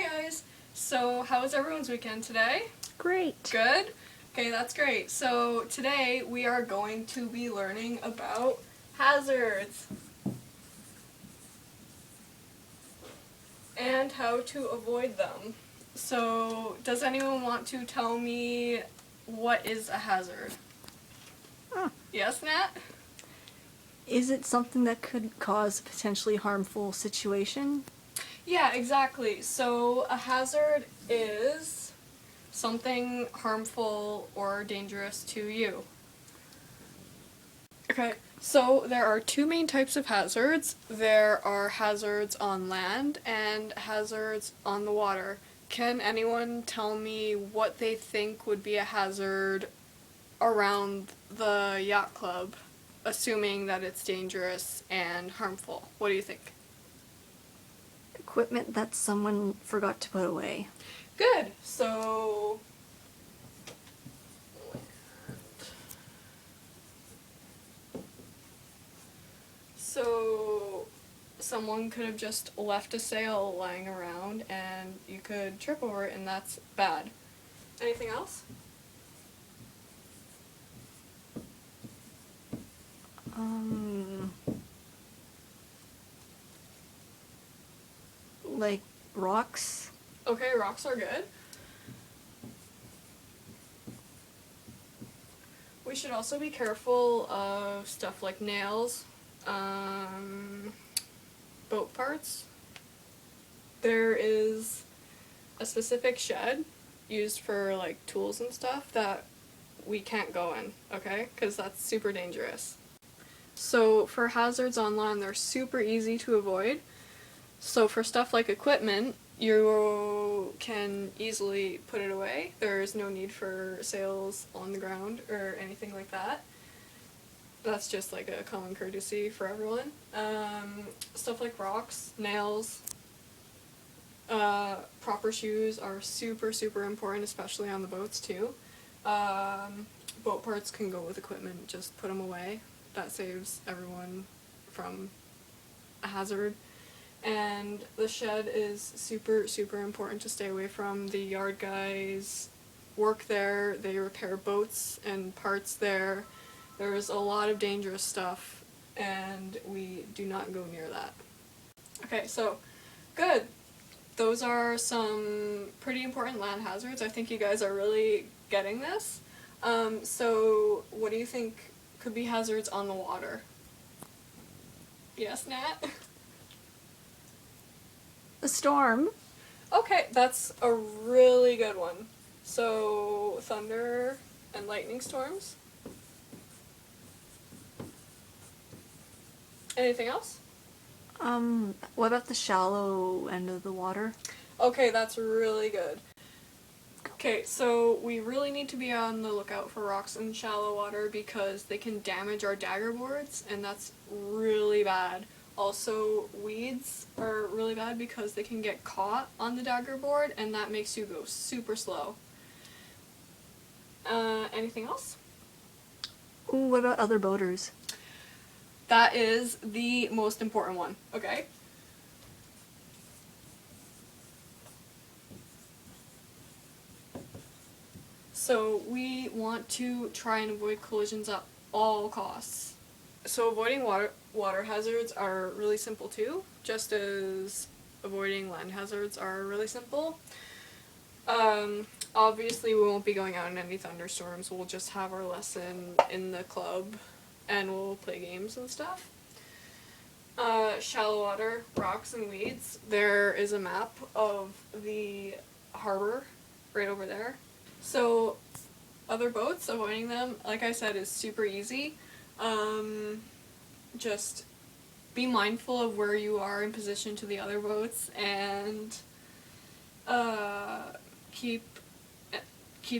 guys! So how was everyone's weekend today? Great. Good? Okay, that's great. So today we are going to be learning about hazards and how to avoid them. So does anyone want to tell me what is a hazard? Yes, Nat? Is it something that could cause a potentially harmful situation? Yeah, exactly. So a hazard is something harmful or dangerous to you. Okay, so there are two main types of hazards. There are hazards on land and hazards on the water. Can anyone tell me what they think would be a hazard around the yacht club, assuming that it's dangerous and harmful? What do you think? Equipment that someone forgot to put away. Good. So someone could have just left a sail lying around and you could trip over it and that's bad. Anything else? Like rocks? Okay, rocks are good. We should also be careful of stuff like nails, boat parts. There is a specific shed used for like tools and stuff that we can't go in, okay? Because that's super dangerous. So for hazards on land, they're super easy to avoid. So for stuff like equipment, you can easily put it away. There's no need for sails on the ground or anything like that. That's just like a common courtesy for everyone. Stuff like rocks, nails, proper shoes are super, super important, especially on the boats too. Boat parts can go with equipment, just put them away. That saves everyone from a hazard. And the shed is super, super important to stay away from. The yard guys work there, they repair boats and parts there. There's a lot of dangerous stuff and we do not go near that. Okay, so good. Those are some pretty important land hazards. I think you guys are really getting this. So what do you think could be hazards on the water? Yes, Nat? A storm? Okay, that's a really good one. So, thunder and lightning storms. Anything else? What about the shallow end of the water? Okay, that's really good. Okay, so we really need to be on the lookout for rocks in shallow water because they can damage our dagger boards, and that's really bad. Also, weeds are really bad because they can get caught on the dagger board, and that makes you go super slow. Anything else? Ooh, what about other boaters? That is the most important one, okay? So we want to try and avoid collisions at all costs. So avoiding water hazards are really simple too, just as avoiding land hazards are really simple. Obviously we won't be going out in any thunderstorms, we'll just have our lesson in the club and we'll play games and stuff. Shallow water, rocks and weeds, there is a map of the harbor right over there. So other boats, avoiding them, like I said, is super easy. Just be mindful of where you are in position to the other boats and keep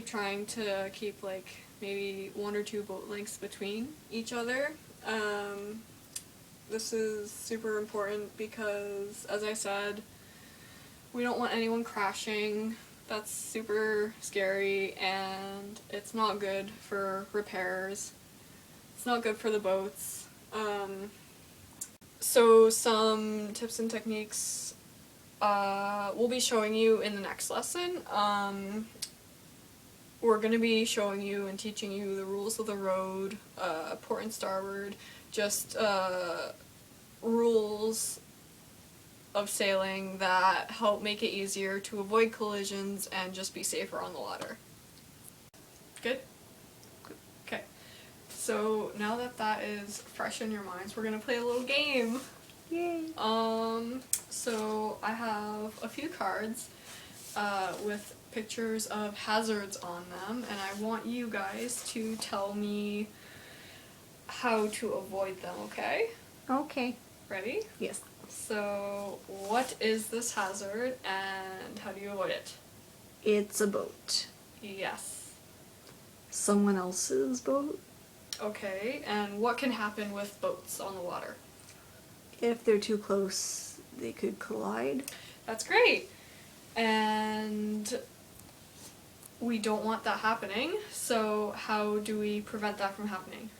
trying to keep like maybe 1 or 2 boat lengths between each other. This is super important because, as I said, we don't want anyone crashing. That's super scary and it's not good for repairs. It's not good for the boats. So some tips and techniques we'll be showing you in the next lesson. We're going to be showing you and teaching you the rules of the road, port and starboard, just rules of sailing that help make it easier to avoid collisions and just be safer on the water. Good? Okay. So now that that is fresh in your minds, we're going to play a little game. Yay! So I have a few cards with pictures of hazards on them, and I want you guys to tell me how to avoid them, okay? Okay. Ready? Yes. So, what is this hazard and how do you avoid it? It's a boat. Yes. Someone else's boat. Okay, and what can happen with boats on the water? If they're too close, they could collide. That's great. And we don't want that happening, so how do we prevent that from happening?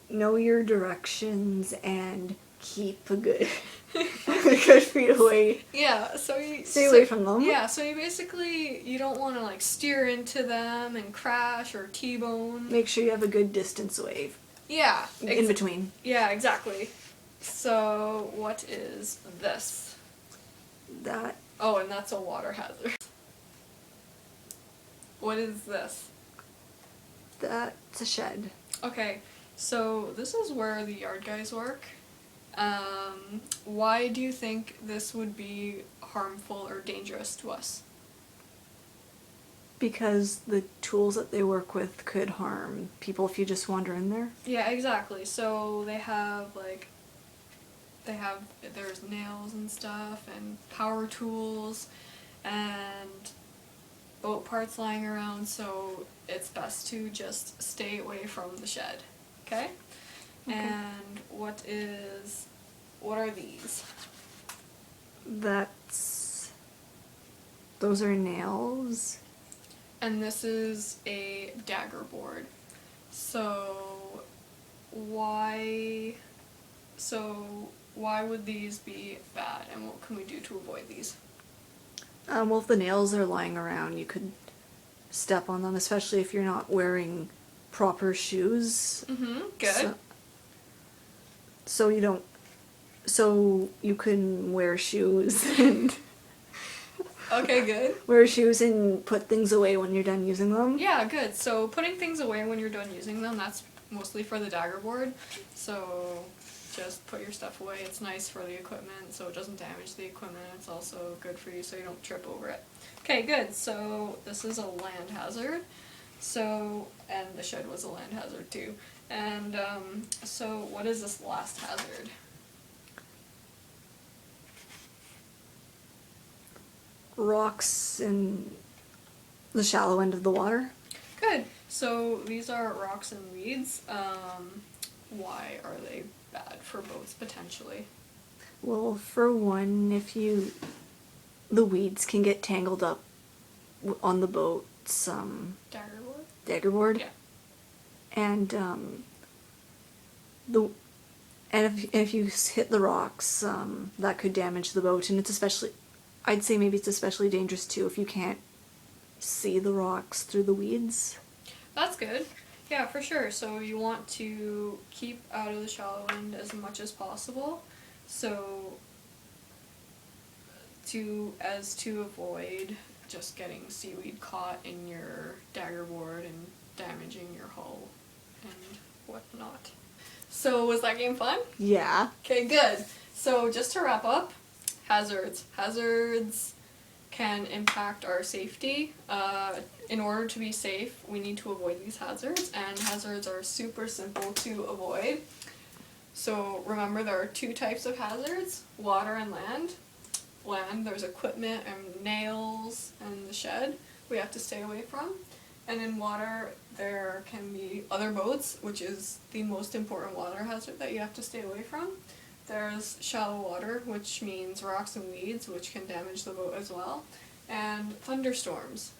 Know your directions and keep a good, a good feet away. Yeah, so you Stay away from them. Yeah, so you basically, you don't want to like steer into them and crash or T-bone. Make sure you have a good distance away Yeah. in between. Yeah, exactly. So, what is this? That Oh, and that's a water hazard. What is this? that's a shed. Okay, so this is where the yard guys work. Why do you think this would be harmful or dangerous to us? Because the tools that they work with could harm people if you just wander in there. Yeah, exactly. So there's nails and stuff and power tools and boat parts lying around, so it's best to just stay away from the shed. Okay? And what are these? Those are nails. And this is a dagger board. So why would these be bad, and what can we do to avoid these? Well, if the nails are lying around, you could step on them, especially if you're not wearing proper shoes. Good. So you can wear shoes and Okay, good. wear shoes and put things away when you're done using them. Yeah, good. So putting things away when you're done using them, that's mostly for the dagger board. So just put your stuff away. It's nice for the equipment so it doesn't damage the equipment. It's also good for you so you don't trip over it. Okay, good. So this is a land hazard. So, and the shed was a land hazard too. And so what is this last hazard? Rocks in the shallow end of the water. Good. So these are rocks and weeds. Why are they bad for boats potentially? Well, for one, the weeds can get tangled up on the boat's Dagger board? dagger board. Yeah. And if you hit the rocks, that could damage the boat, and I'd say maybe it's especially dangerous too if you can't see the rocks through the weeds. That's good. Yeah, for sure. So you want to keep out of the shallow end as much as possible. So to avoid just getting seaweed caught in your dagger board and damaging your hull and whatnot. So was that game fun? Yeah. Okay, good. So just to wrap up, hazards. Hazards can impact our safety. In order to be safe, we need to avoid these hazards, and hazards are super simple to avoid. So remember, there are two types of hazards, water and land. Land, there's equipment and nails and the shed we have to stay away from. And in water, there can be other boats, which is the most important water hazard that you have to stay away from. There's shallow water, which means rocks and weeds, which can damage the boat as well, and thunderstorms.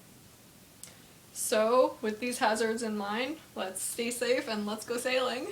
So, with these hazards in mind, let's stay safe and let's go sailing.